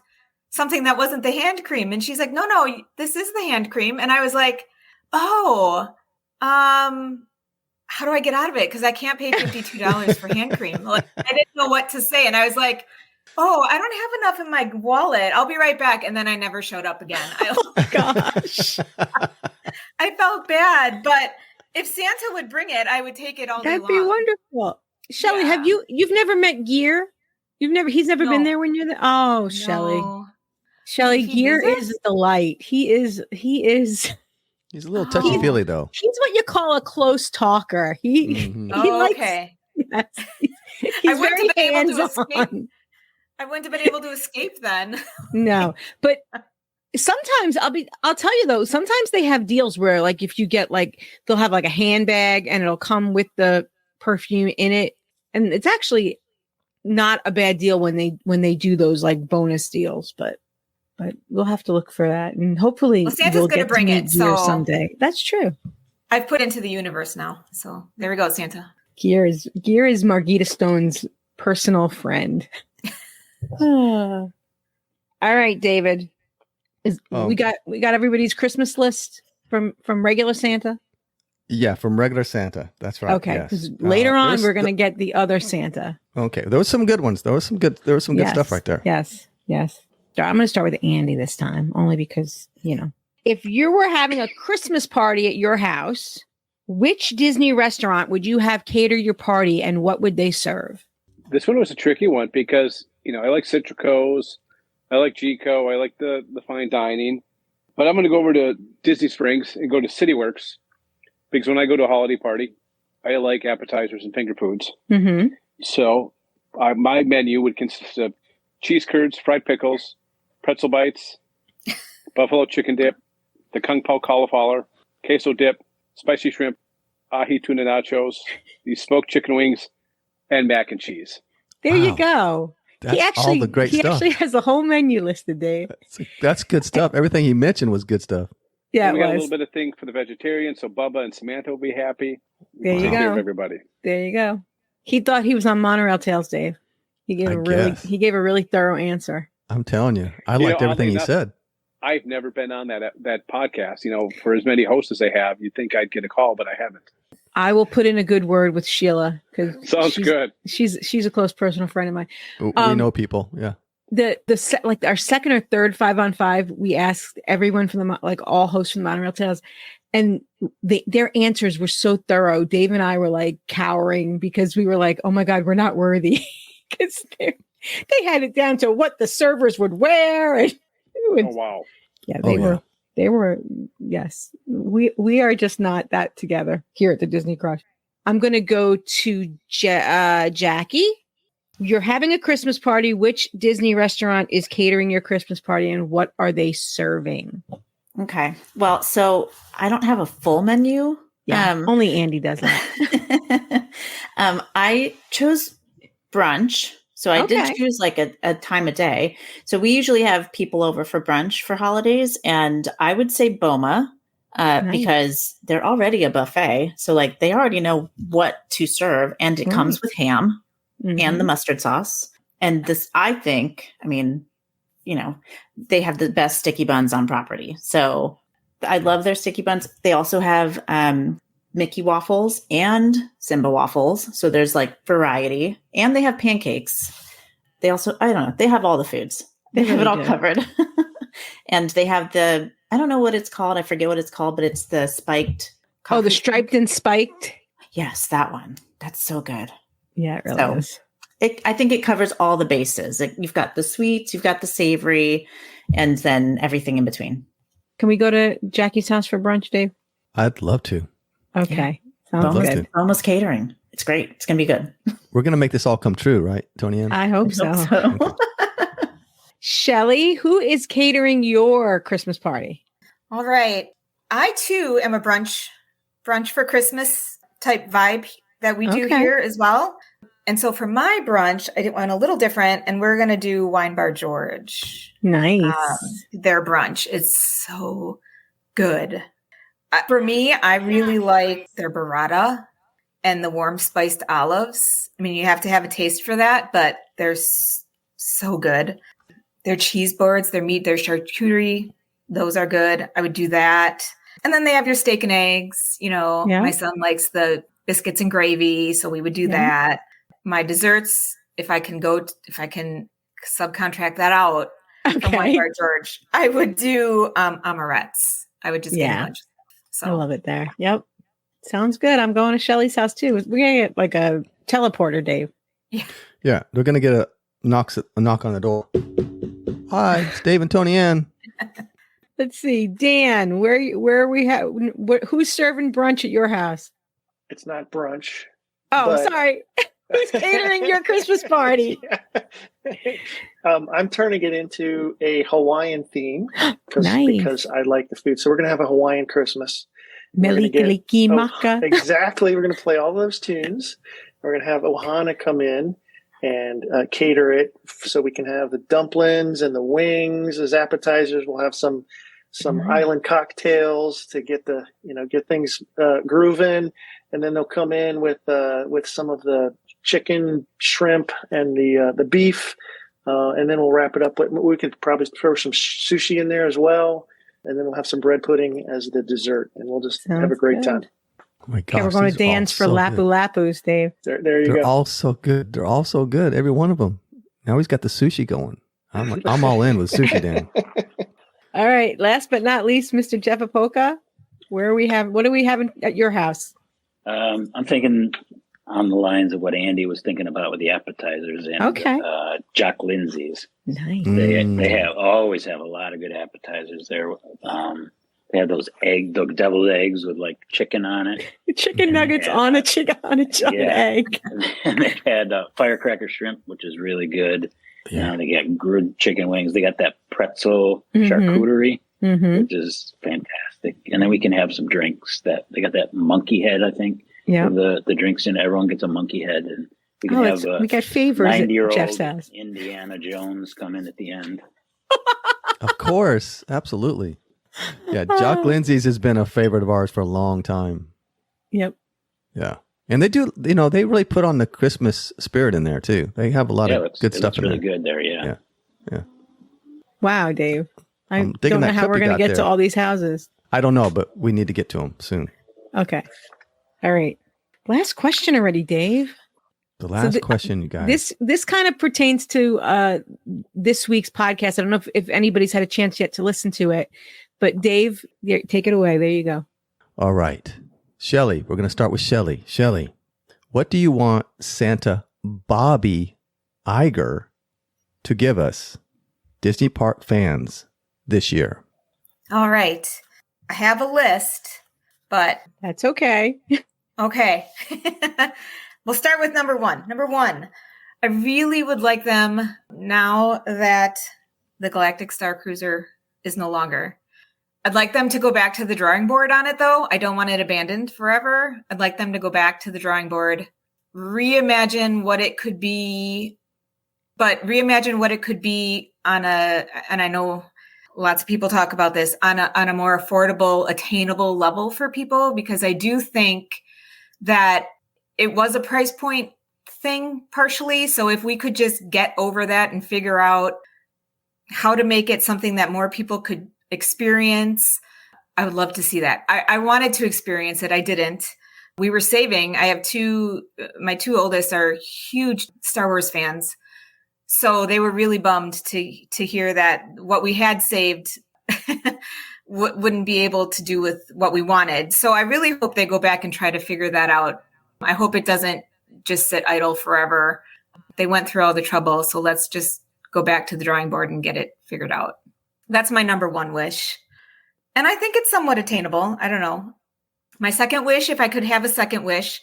[SPEAKER 5] something that wasn't the hand cream. And she's like, no, this is the hand cream. And I was like, oh, how do I get out of it? Because I can't pay $52 for hand cream. Like, I didn't know what to say. And I was like, oh, I don't have enough in my wallet. I'll be right back. And then I never showed up again.
[SPEAKER 2] Oh, gosh.
[SPEAKER 5] I felt bad. But if Santa would bring it, I would take it all day long.
[SPEAKER 2] That'd be wonderful. Shelly, you've never met Gear? He's never been there when you're there? Oh, no. Shelly, Gear is a delight. He's a
[SPEAKER 3] little touchy-feely though.
[SPEAKER 2] He's what you call a close talker. He likes,
[SPEAKER 5] okay.
[SPEAKER 2] Yes, he's very hands-on.
[SPEAKER 5] I wouldn't have been able to escape then.
[SPEAKER 2] No, but sometimes I'll tell you though, sometimes they have deals where like if you get they'll have like a handbag and it'll come with the perfume in it. And it's actually not a bad deal when they do those like bonus deals, but we'll have to look for that, and hopefully
[SPEAKER 5] Santa's going to bring it
[SPEAKER 2] someday. That's true.
[SPEAKER 5] I've put into the universe now, so there we go, Santa.
[SPEAKER 2] Gear is Margita Stone's personal friend. All right, David. We got everybody's Christmas list from regular Santa.
[SPEAKER 3] Yeah, from regular Santa. That's right.
[SPEAKER 2] Okay, because later on we're going to get the other Santa.
[SPEAKER 3] Okay, there was some good ones. There was some good stuff right there.
[SPEAKER 2] Yes. I'm going to start with Andy this time, only because, if you were having a Christmas party at your house, which Disney restaurant would you have cater your party, and what would they serve?
[SPEAKER 4] This one was a tricky one because, I like Citrico's, I like Gico, I like the fine dining, but I'm going to go over to Disney Springs and go to CityWorks. Because when I go to a holiday party, I like appetizers and finger foods. Mm-hmm. So my menu would consist of cheese curds, fried pickles, pretzel bites, buffalo chicken dip, the Kung Pao cauliflower, queso dip, spicy shrimp, ahi tuna nachos, the smoked chicken wings, and mac and cheese.
[SPEAKER 2] There you go.
[SPEAKER 3] That's all the great stuff.
[SPEAKER 2] He actually has a whole menu listed, Dave.
[SPEAKER 3] That's good stuff. Everything he mentioned was good stuff.
[SPEAKER 2] Yeah,
[SPEAKER 4] we got a little bit of thing for the vegetarians, so Bubba and Samantha will be happy.
[SPEAKER 2] There you go.
[SPEAKER 4] Everybody.
[SPEAKER 2] There you go. He thought he was on Monorail Tales, Dave. He gave a really thorough answer.
[SPEAKER 3] I'm telling you, I liked everything he said.
[SPEAKER 4] I've never been on that podcast. For as many hosts as they have, you'd think I'd get a call, but I haven't.
[SPEAKER 2] I will put in a good word with Sheila because
[SPEAKER 4] sounds good.
[SPEAKER 2] She's a close personal friend of mine.
[SPEAKER 3] We know people, yeah.
[SPEAKER 2] Our second or third 5-on-5, we asked everyone from all hosts from the Monorail Tales, and their answers were so thorough. Dave and I were like cowering because we were like, "Oh my God, we're not worthy," because they had it down to what the servers would wear. And
[SPEAKER 4] oh wow!
[SPEAKER 2] Yeah, they were. Yes, we are just not that together here at the Disney Crush. I'm going to go to Jackie. You're having a Christmas party. Which Disney restaurant is catering your Christmas party, and what are they serving?
[SPEAKER 7] Okay. Well, so I don't have a full menu.
[SPEAKER 2] Yeah, only Andy does that.
[SPEAKER 7] I chose brunch. So I did choose like a time of day. So we usually have people over for brunch for holidays. And I would say Boma because they're already a buffet. So like they already know what to serve. And it comes with ham and the mustard sauce. And this, I think, they have the best sticky buns on property. So I love their sticky buns. They also have Mickey waffles and Simba waffles. So there's like variety, and they have pancakes. They also, I don't know, they have all the foods. They have it all covered. And they have I don't know what it's called. I forget what it's called, but it's the spiked.
[SPEAKER 2] Oh, the striped and spiked.
[SPEAKER 7] Yes, that one. That's so good.
[SPEAKER 2] Yeah, it really is.
[SPEAKER 7] I think it covers all the bases. You've got the sweets, you've got the savory, and then everything in between.
[SPEAKER 2] Can we go to Jackie's house for brunch, Dave?
[SPEAKER 3] I'd love to.
[SPEAKER 2] Okay. Sounds good.
[SPEAKER 7] Almost catering. It's great. It's going to be good.
[SPEAKER 3] We're going to make this all come true, right, Tony Ann?
[SPEAKER 2] I hope so. Shelly, who is catering your Christmas party?
[SPEAKER 5] All right. I too am a brunch for Christmas type vibe that we do here as well. And so for my brunch, I went a little different, and we're going to do Wine Bar George.
[SPEAKER 2] Nice.
[SPEAKER 5] Their brunch is so good. For me, I really like their burrata and the warm spiced olives. I mean, you have to have a taste for that, but they're so good. Their cheese boards, their meat, their charcuterie, those are good. I would do that. And then they have your steak and eggs. My son likes the biscuits and gravy, so we would do that. My desserts, if I can subcontract that out from Wine Bar George, I would do amarettes. I would just get a bunch. So
[SPEAKER 2] I love it there. Yep. Sounds good. I'm going to Shelly's house too. We're going to get like a teleporter, Dave.
[SPEAKER 3] Yeah. Yeah. They're going to get a knock on the door. Hi, it's Dave and Tony Ann.
[SPEAKER 2] Let's see. Dan, where we have, who's serving brunch at your house?
[SPEAKER 6] It's not brunch.
[SPEAKER 2] Oh, sorry. Who's catering your Christmas party?
[SPEAKER 6] I'm turning it into a Hawaiian theme because I like the food. So we're going to have a Hawaiian Christmas. Exactly. We're going to play all those tunes. We're going to have Ohana come in and cater it so we can have the dumplings and the wings as appetizers. We'll have some island cocktails to get things grooving. And then they'll come in with some of the chicken, shrimp, and the beef, and then we'll wrap it up. We could probably throw some sushi in there as well, and then we'll have some bread pudding as the dessert, and we'll just have a great time.
[SPEAKER 3] Oh my gosh,
[SPEAKER 2] we're going to dance for Lapu Lapus, Dave.
[SPEAKER 6] There you go.
[SPEAKER 3] They're all so good. They're all so good. Every one of them. Now he's got the sushi going. I'm all in with sushi, Dan.
[SPEAKER 2] All right. Last but not least, Mr. Jeff Apoka, what do we have at your house?
[SPEAKER 8] I'm thinking on the lines of what Andy was thinking about with the appetizers and Jock Lindsay's.
[SPEAKER 2] Nice.
[SPEAKER 8] They always have a lot of good appetizers there. They have those deviled eggs with like chicken on it.
[SPEAKER 2] Chicken nuggets on a egg.
[SPEAKER 8] And they've had firecracker shrimp, which is really good. Yeah. They got grilled chicken wings. They got that pretzel charcuterie, which is fantastic. And then we can have some drinks they got that monkey head, I think. Yeah. The drinks in, everyone gets a monkey head, and we can have
[SPEAKER 2] we got favors
[SPEAKER 8] 90-year-old Indiana Jones come in at the end.
[SPEAKER 3] Of course. Absolutely. Yeah. Jock Lindsay's has been a favorite of ours for a long time.
[SPEAKER 2] Yep.
[SPEAKER 3] Yeah. And they do, they really put on the Christmas spirit in there too. They have a lot of good stuff in there.
[SPEAKER 8] It's really good there, yeah.
[SPEAKER 2] Wow, Dave. I
[SPEAKER 3] I'm digging
[SPEAKER 2] don't know
[SPEAKER 3] that
[SPEAKER 2] how
[SPEAKER 3] clip
[SPEAKER 2] we're
[SPEAKER 3] you
[SPEAKER 2] going to
[SPEAKER 3] got
[SPEAKER 2] get to
[SPEAKER 3] there.
[SPEAKER 2] all these houses.
[SPEAKER 3] I don't know, but we need to get to them soon.
[SPEAKER 2] Okay. All right. Last question already, Dave.
[SPEAKER 3] The last question, you guys.
[SPEAKER 2] This kind of pertains to this week's podcast. I don't know if anybody's had a chance yet to listen to it, but Dave, take it away. There you go.
[SPEAKER 3] All right. Shelly, we're going to start with Shelly. Shelly, what do you want Santa Bobby Iger to give us, Disney Park fans, this year?
[SPEAKER 5] All right. I have a list, but
[SPEAKER 2] That's okay.
[SPEAKER 5] okay. We'll start with number one. Number one, I really would like them, now that the Galactic Star Cruiser is no longer, I'd like them to go back to the drawing board on it, though. I don't want it abandoned forever. I'd like them to go back to the drawing board, reimagine what it could be, but reimagine what it could be and I know lots of people talk about this, on a more affordable, attainable level for people, because I do think that it was a price point thing partially. So if we could just get over that and figure out how to make it something that more people could experience, I would love to see that. I wanted to experience it. I didn't. We were saving. I have my two oldest are huge Star Wars fans. So they were really bummed to hear that what we had saved wouldn't be able to do with what we wanted. So I really hope they go back and try to figure that out. I hope it doesn't just sit idle forever. They went through all the trouble, so let's just go back to the drawing board and get it figured out. That's my number one wish. And I think it's somewhat attainable. I don't know. My second wish, if I could have a second wish,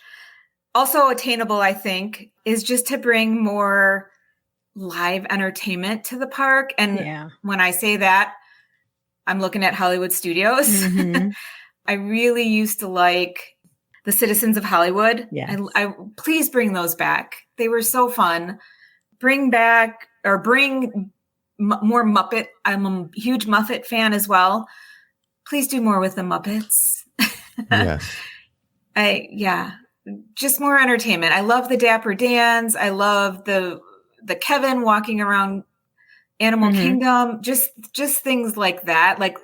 [SPEAKER 5] also attainable, I think, is just to bring more live entertainment to the park. And when I say that, I'm looking at Hollywood Studios. Mm-hmm. I really used to like the Citizens of Hollywood.
[SPEAKER 2] Yes.
[SPEAKER 5] I please bring those back. They were so fun. Bring more Muppet. I'm a huge Muppet fan as well. Please do more with the Muppets.
[SPEAKER 3] Yes.
[SPEAKER 5] Just more entertainment. I love the Dapper Dans. I love the Kevin walking around Animal Kingdom. Just things like that, like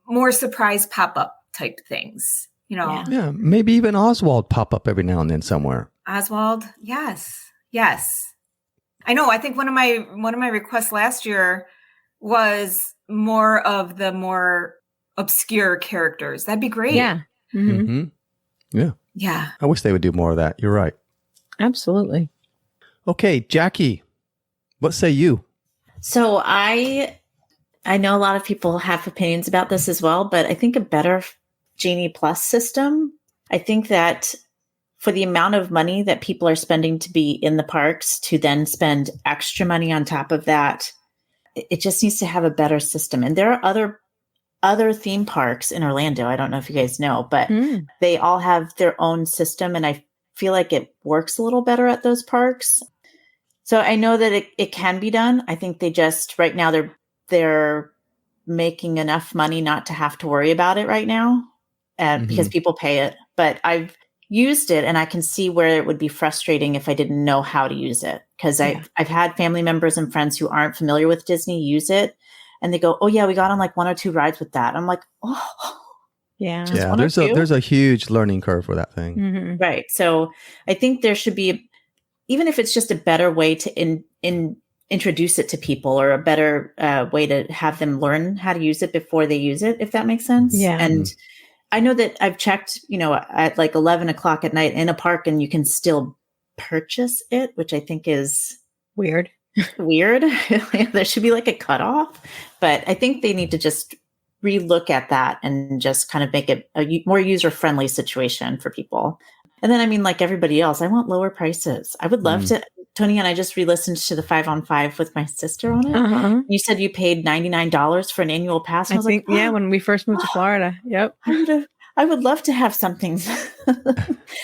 [SPEAKER 5] more surprise pop-up type things.
[SPEAKER 3] Yeah, maybe even Oswald pop up every now and then somewhere.
[SPEAKER 5] Oswald, yes. I know. I think one of my requests last year was more of the more obscure characters. That'd be great.
[SPEAKER 2] Yeah.
[SPEAKER 3] Mm-hmm. Yeah. I wish they would do more of that. You're right.
[SPEAKER 2] Absolutely.
[SPEAKER 3] Okay, Jackie, what say you?
[SPEAKER 7] So I know a lot of people have opinions about this as well, but I think a better Genie Plus system. I think that for the amount of money that people are spending to be in the parks, to then spend extra money on top of that, it just needs to have a better system. And there are other theme parks in Orlando. I don't know if you guys know, but they all have their own system. And I feel like it works a little better at those parks. So I know that it can be done. I think they just, right now, they're making enough money not to have to worry about it right now. Because people pay it. But I've used it and I can see where it would be frustrating if I didn't know how to use it. Because I've had family members and friends who aren't familiar with Disney use it. And they go, oh yeah, we got on like 1 or 2 rides with that. I'm like, oh.
[SPEAKER 2] Yeah.
[SPEAKER 3] There's a huge learning curve for that thing.
[SPEAKER 2] Mm-hmm.
[SPEAKER 7] Right. So I think there should be, even if it's just a better way to introduce it to people, or a better way to have them learn how to use it before they use it, if that makes sense.
[SPEAKER 2] Yeah.
[SPEAKER 7] And I know that I've checked, at like 11 o'clock at night in a park, and you can still purchase it, which I think is
[SPEAKER 2] weird.
[SPEAKER 7] There should be like a cutoff, but I think they need to just relook at that and just kind of make it a more user-friendly situation for people. And then, I mean, like everybody else, I want lower prices. I would love to. Tony and I just re-listened to the 5 on 5 with my sister on it. You said you paid $99 for an annual pass.
[SPEAKER 2] I think, when we first moved to Florida. Yep.
[SPEAKER 7] I would love to have something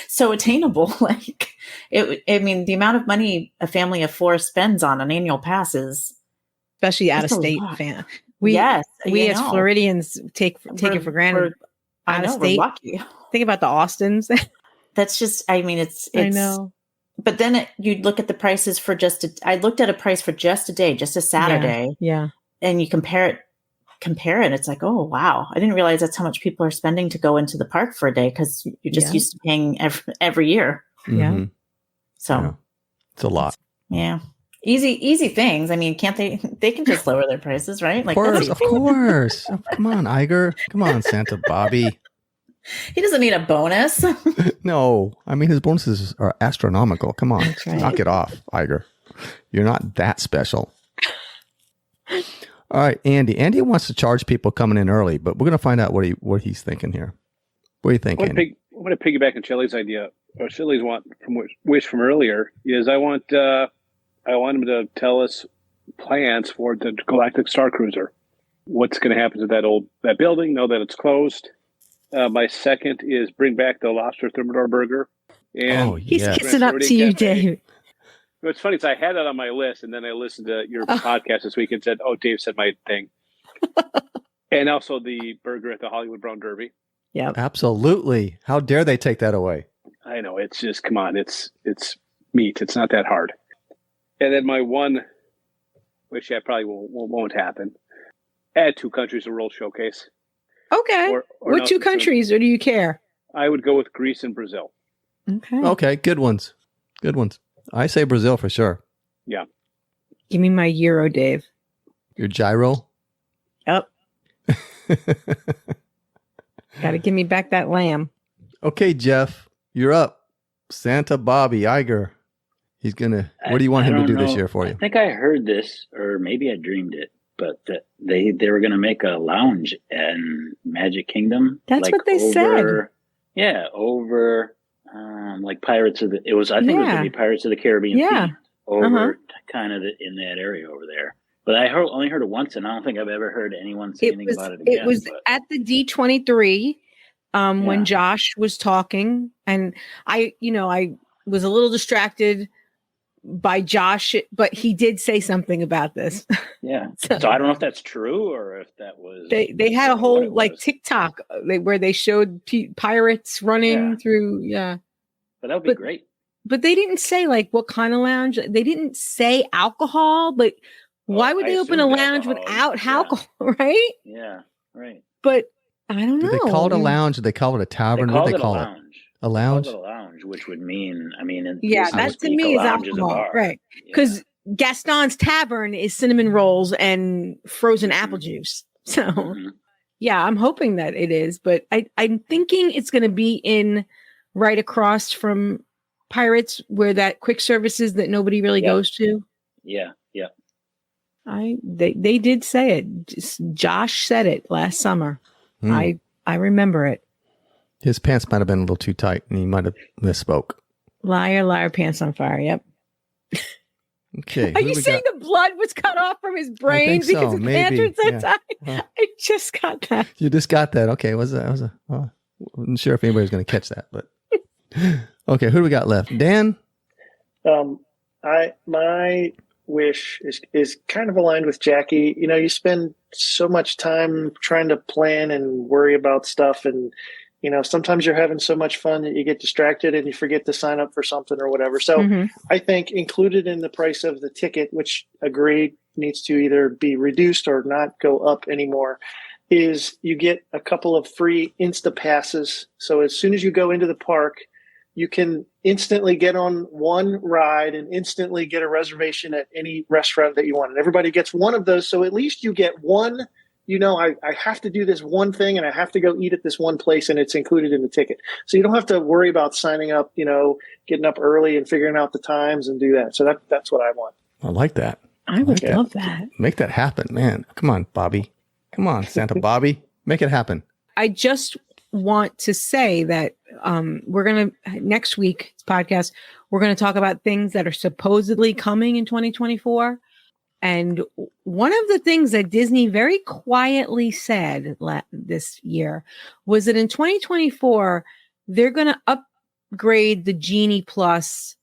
[SPEAKER 7] so attainable. Like the amount of money a family of 4 spends on an annual pass is,
[SPEAKER 2] especially out of state fan. We as Floridians take it for granted.
[SPEAKER 7] Out of state. We're lucky.
[SPEAKER 2] Think about the Austins.
[SPEAKER 7] That's just, I mean, it's
[SPEAKER 2] I know.
[SPEAKER 7] But then you'd look at the prices for I looked at a price for just a day, just a Saturday.
[SPEAKER 2] Yeah.
[SPEAKER 7] And you compare it. It's like, oh, wow. I didn't realize that's how much people are spending to go into the park for a day because you're just used to paying every year.
[SPEAKER 2] Yeah.
[SPEAKER 3] Mm-hmm.
[SPEAKER 7] So
[SPEAKER 3] Yeah. It's a lot.
[SPEAKER 7] Yeah. Easy things. I mean, can't they can just lower their prices, right? Like,
[SPEAKER 3] Of course. Oh, come on, Iger. Come on, Santa Bobby.
[SPEAKER 7] He doesn't need a bonus.
[SPEAKER 3] No, I mean, his bonuses are astronomical. Come on,
[SPEAKER 2] right.
[SPEAKER 3] knock it off, Iger. You're not that special. All right, Andy. Andy wants to charge people coming in early, but we're going to find out what he's thinking here. What do you think, Andy?
[SPEAKER 4] I'm going to piggyback on Shelley's idea, or Shelley's wish from earlier is I want him to tell us plans for the Galactic Star Cruiser. What's going to happen to that building? Know that it's closed. My second is bring back the lobster thermidor burger. And
[SPEAKER 2] he's kissing up to you, Dave.
[SPEAKER 4] What's funny is I had that on my list, and then I listened to your podcast this week and said, "Oh, Dave said my thing." And also the burger at the Hollywood Brown Derby.
[SPEAKER 2] Yeah,
[SPEAKER 3] absolutely. How dare they take that away?
[SPEAKER 4] I know, it's just, come on, it's meat. It's not that hard. And then my one wish that probably won't happen: add 2 countries to World Showcase.
[SPEAKER 2] Okay.
[SPEAKER 4] Or
[SPEAKER 2] what 2 countries, or do you care?
[SPEAKER 4] I would go with Greece and Brazil.
[SPEAKER 3] Okay, good ones. Good ones. I say Brazil for sure.
[SPEAKER 4] Yeah.
[SPEAKER 2] Give me my euro, Dave.
[SPEAKER 3] Your gyro?
[SPEAKER 2] Yep. Got to give me back that lamb.
[SPEAKER 3] Okay, Jeff, you're up. Santa Bobby Iger. He's gonna. What do you want him to do this year for you?
[SPEAKER 8] I think I heard this, or maybe I dreamed it, but they were going to make a lounge in Magic Kingdom.
[SPEAKER 2] That's what they said.
[SPEAKER 8] Yeah, over like Pirates of the. It was. I think it was going to be Pirates of the Caribbean.
[SPEAKER 2] Yeah.
[SPEAKER 8] Themed, over kind of in that area over there. But I only heard it once, and I don't think I've ever heard anyone say anything about it again.
[SPEAKER 2] It was at the D23 when Josh was talking, and I was a little distracted by Josh, but he did say something about this.
[SPEAKER 8] Yeah. So I don't know if that's true or if that was.
[SPEAKER 2] They had a whole TikTok where they showed pirates running through. Yeah.
[SPEAKER 8] But that would be great.
[SPEAKER 2] But they didn't say what kind of lounge. They didn't say alcohol, but why would they open a lounge without alcohol, right?
[SPEAKER 8] Yeah, right.
[SPEAKER 2] But I don't know.
[SPEAKER 3] Did they call it a lounge? Did they call it a tavern? What did they call it? A lounge?
[SPEAKER 8] They called it a lounge, which would mean,
[SPEAKER 2] that to me is alcohol, right? Because Gaston's Tavern is cinnamon rolls and frozen apple juice. So, yeah, I'm hoping that it is, but I'm thinking it's going to be right across from Pirates, where that quick service is that nobody really goes to.
[SPEAKER 8] Yeah.
[SPEAKER 2] They did say it. Josh said it last summer. I remember it.
[SPEAKER 3] His pants might have been a little too tight, and he might have misspoke.
[SPEAKER 2] Liar, pants on fire. Yep.
[SPEAKER 3] Okay.
[SPEAKER 2] Are you saying the blood was cut off from his brain because his pants were so tight? Well, I just got that.
[SPEAKER 3] You just got that. Okay. Wasn't sure if anybody was going to catch that, but okay. Who do we got left? Dan?
[SPEAKER 6] My wish is kind of aligned with Jackie. You spend so much time trying to plan and worry about stuff, and sometimes you're having so much fun that you get distracted and you forget to sign up for something or whatever. So I think included in the price of the ticket, which agreed needs to either be reduced or not go up anymore, is you get a couple of free Insta passes. So as soon as you go into the park, you can instantly get on one ride and instantly get a reservation at any restaurant that you want. And everybody gets one of those. So at least you get one, I have to do this one thing and I have to go eat at this one place, and it's included in the ticket. So you don't have to worry about signing up, getting up early and figuring out the times and do that. So that's what I want.
[SPEAKER 3] I like that.
[SPEAKER 2] I would love that.
[SPEAKER 3] Make that happen, man. Come on, Bobby. Come on, Santa Bobby. Make it happen.
[SPEAKER 2] I just want to say that we're going to, next week's podcast, we're going to talk about things that are supposedly coming in 2024. And one of the things that Disney very quietly said this year was that in 2024, they're going to upgrade the Genie Plus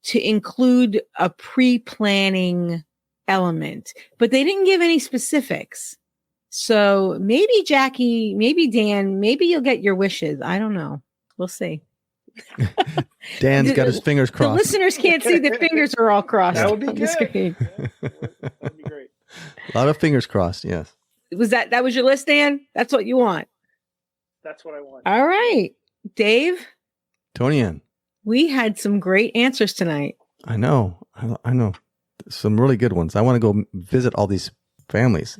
[SPEAKER 2] to include a pre-planning element, but they didn't give any specifics. So maybe Jackie, maybe Dan, maybe you'll get your wishes. I don't know. We'll see.
[SPEAKER 3] Dan's got his fingers
[SPEAKER 2] The
[SPEAKER 3] crossed.
[SPEAKER 2] listeners can't see the fingers are all crossed.
[SPEAKER 6] That would be
[SPEAKER 2] on the
[SPEAKER 6] good.
[SPEAKER 2] screen.
[SPEAKER 6] Yeah, that would be great.
[SPEAKER 3] A lot of fingers crossed. Yes.
[SPEAKER 2] That was your list, Dan? That's what you want.
[SPEAKER 6] That's what I want.
[SPEAKER 2] All right. Dave,
[SPEAKER 3] Tony Ann.
[SPEAKER 2] we had some great answers tonight.
[SPEAKER 3] I know. I know. Some really good ones. I want to go visit all these families.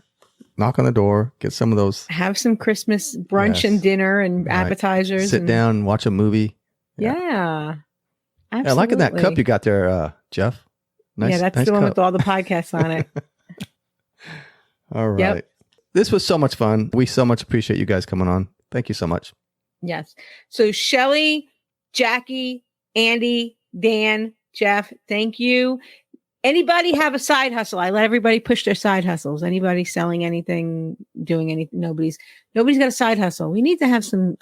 [SPEAKER 3] Knock on the door. Get some of those.
[SPEAKER 2] Have some Christmas brunch
[SPEAKER 3] Yes.
[SPEAKER 2] and dinner and
[SPEAKER 3] Right.
[SPEAKER 2] appetizers.
[SPEAKER 3] Sit down, watch a movie.
[SPEAKER 2] Yeah.
[SPEAKER 3] I like that cup
[SPEAKER 2] absolutely.
[SPEAKER 3] you got there, Jeff. Nice,
[SPEAKER 2] Yeah, that's
[SPEAKER 3] nice
[SPEAKER 2] the one
[SPEAKER 3] cup.
[SPEAKER 2] with all the podcasts on it.
[SPEAKER 3] All right.
[SPEAKER 2] Yep.
[SPEAKER 3] This was so much fun. We so much appreciate you guys coming on. Thank you so much.
[SPEAKER 2] Yes. So Shelly, Jackie, Andy, Dan, Jeff, thank you. Anybody have a side hustle? I let everybody push their side hustles. Anybody selling anything, doing anything? Nobody's got a side hustle. We need to have some.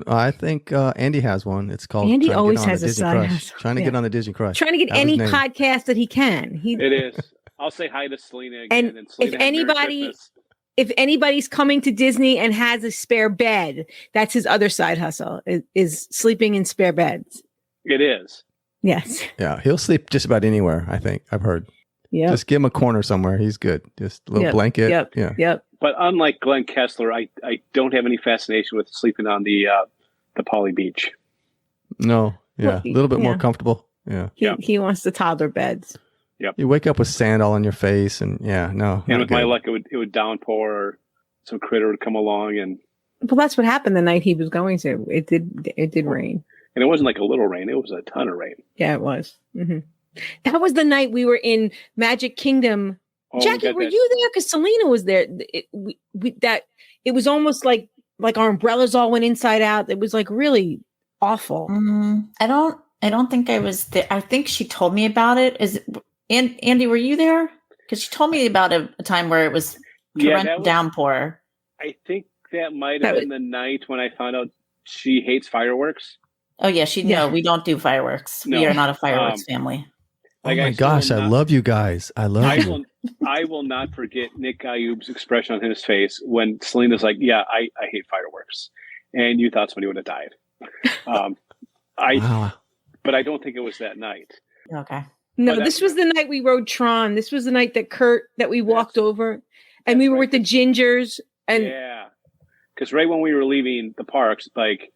[SPEAKER 3] I think Andy has one. It's called
[SPEAKER 2] Andy
[SPEAKER 3] Trying to Get
[SPEAKER 2] always
[SPEAKER 3] on the
[SPEAKER 2] has a
[SPEAKER 3] Disney
[SPEAKER 2] side
[SPEAKER 3] Crush.
[SPEAKER 2] hustle.
[SPEAKER 3] Trying to get on the Disney Crush.
[SPEAKER 2] Trying to get
[SPEAKER 3] That was
[SPEAKER 2] any
[SPEAKER 3] his name.
[SPEAKER 2] podcast that he can.
[SPEAKER 4] It is. I'll say hi to Selena again.
[SPEAKER 2] And
[SPEAKER 4] Selena,
[SPEAKER 2] if
[SPEAKER 4] Merry
[SPEAKER 2] anybody-
[SPEAKER 4] Christmas.
[SPEAKER 2] If anybody's coming to Disney and has a spare bed, that's his other side hustle. Is sleeping in spare beds.
[SPEAKER 4] It is.
[SPEAKER 2] Yes.
[SPEAKER 3] Yeah, he'll sleep just about anywhere, I think. I've heard.
[SPEAKER 2] Yeah.
[SPEAKER 3] Just give him a corner somewhere. He's good. Just a little
[SPEAKER 2] Yep,
[SPEAKER 3] blanket.
[SPEAKER 2] Yep.
[SPEAKER 3] Yeah.
[SPEAKER 2] Yep.
[SPEAKER 4] But unlike Glenn Kessler, I don't have any fascination with sleeping on the Poly Beach.
[SPEAKER 3] No. Yeah.
[SPEAKER 2] Well,
[SPEAKER 3] A little bit more
[SPEAKER 2] yeah.
[SPEAKER 3] comfortable. Yeah.
[SPEAKER 2] He wants the toddler beds.
[SPEAKER 3] You wake up with sand all on your face and no.
[SPEAKER 4] And
[SPEAKER 3] not
[SPEAKER 4] with my
[SPEAKER 3] good.
[SPEAKER 4] luck, it would downpour or some critter would come along and
[SPEAKER 2] Well, that's what happened the night he was going to. It did rain.
[SPEAKER 4] it wasn't like a little rain. It was a ton of rain.
[SPEAKER 2] Yeah, it was. hmm That was the night we were in Magic Kingdom.
[SPEAKER 4] Oh, we
[SPEAKER 2] Jackie,
[SPEAKER 4] got
[SPEAKER 2] were
[SPEAKER 4] that-
[SPEAKER 2] you there? Because Selena was there. It was almost like our umbrellas all went inside out. It was like really awful.
[SPEAKER 7] I don't think I was there. I think she told me about it. Andy, were you there? Because she told me about a time where it was
[SPEAKER 4] Yeah,
[SPEAKER 7] torrential
[SPEAKER 4] that was-
[SPEAKER 7] downpour.
[SPEAKER 4] I think that might
[SPEAKER 2] That
[SPEAKER 4] have been the night when I found out she hates fireworks.
[SPEAKER 7] Oh yeah,
[SPEAKER 2] Yeah.
[SPEAKER 7] No, we don't do fireworks.
[SPEAKER 4] No.
[SPEAKER 7] We are not a fireworks family.
[SPEAKER 3] Oh
[SPEAKER 4] Like,
[SPEAKER 3] my
[SPEAKER 4] I still
[SPEAKER 3] gosh,
[SPEAKER 4] will
[SPEAKER 3] I
[SPEAKER 4] not-
[SPEAKER 3] love you guys. I love you.
[SPEAKER 4] I will not forget Nick Ayoub's expression on his face when Selena's like, "Yeah, I hate fireworks," and you thought somebody would have died.
[SPEAKER 3] Wow.
[SPEAKER 4] But I don't think it was that night.
[SPEAKER 7] Okay.
[SPEAKER 2] No,
[SPEAKER 4] But
[SPEAKER 2] this was the night we rode Tron. This was the night that we walked over, and
[SPEAKER 4] that's
[SPEAKER 2] we were
[SPEAKER 4] right.
[SPEAKER 2] with the Gingers. And
[SPEAKER 4] Yeah, because right when we were leaving the parks, like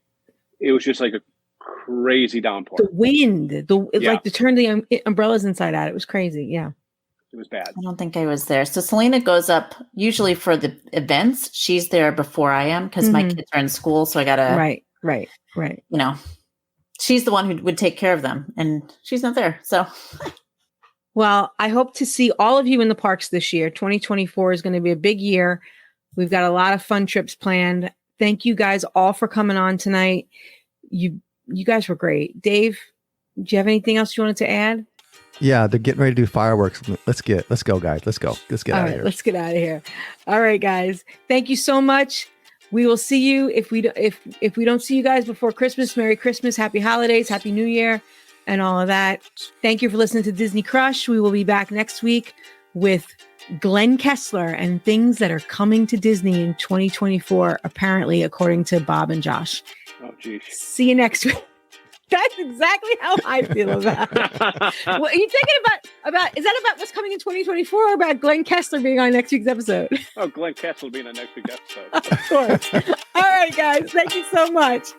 [SPEAKER 4] it was just like a crazy downpour.
[SPEAKER 2] the wind,
[SPEAKER 4] Yeah.
[SPEAKER 2] like to turn the umbrellas inside out. It was crazy. Yeah.
[SPEAKER 4] It was bad.
[SPEAKER 7] I don't think I was there. So Selena goes up usually for the events. She's there before I am because my
[SPEAKER 2] Mhm.
[SPEAKER 7] kids are in school. So I gotta,
[SPEAKER 2] Right.
[SPEAKER 7] she's the one who would take care of them, and she's not there. So
[SPEAKER 2] Well, I hope to see all of you in the parks this year. 2024 is going to be a big year. We've got a lot of fun trips planned. Thank you guys all for coming on tonight. You guys were great. Dave, do you have anything else you wanted to add?
[SPEAKER 3] Yeah, they're getting ready to do fireworks. Let's go, guys. Let's go. Let's get
[SPEAKER 2] All
[SPEAKER 3] out
[SPEAKER 2] right,
[SPEAKER 3] of here.
[SPEAKER 2] let's get out of here. All right, guys. Thank you so much. We will see you if we don't see you guys before Christmas. Merry Christmas, Happy Holidays, Happy New Year, and all of that. Thank you for listening to Disney Crush. We will be back next week with Glenn Kessler and things that are coming to Disney in 2024, apparently, according to Bob and Josh.
[SPEAKER 4] Oh, geez.
[SPEAKER 2] See you next week. That's exactly how I feel about it. Well, are you thinking about is that about what's coming in 2024 or about Glenn Kessler being on next week's episode?
[SPEAKER 4] Oh, Glenn Kessel being on next week's episode.
[SPEAKER 2] Of course. All right, guys. Thank you so much.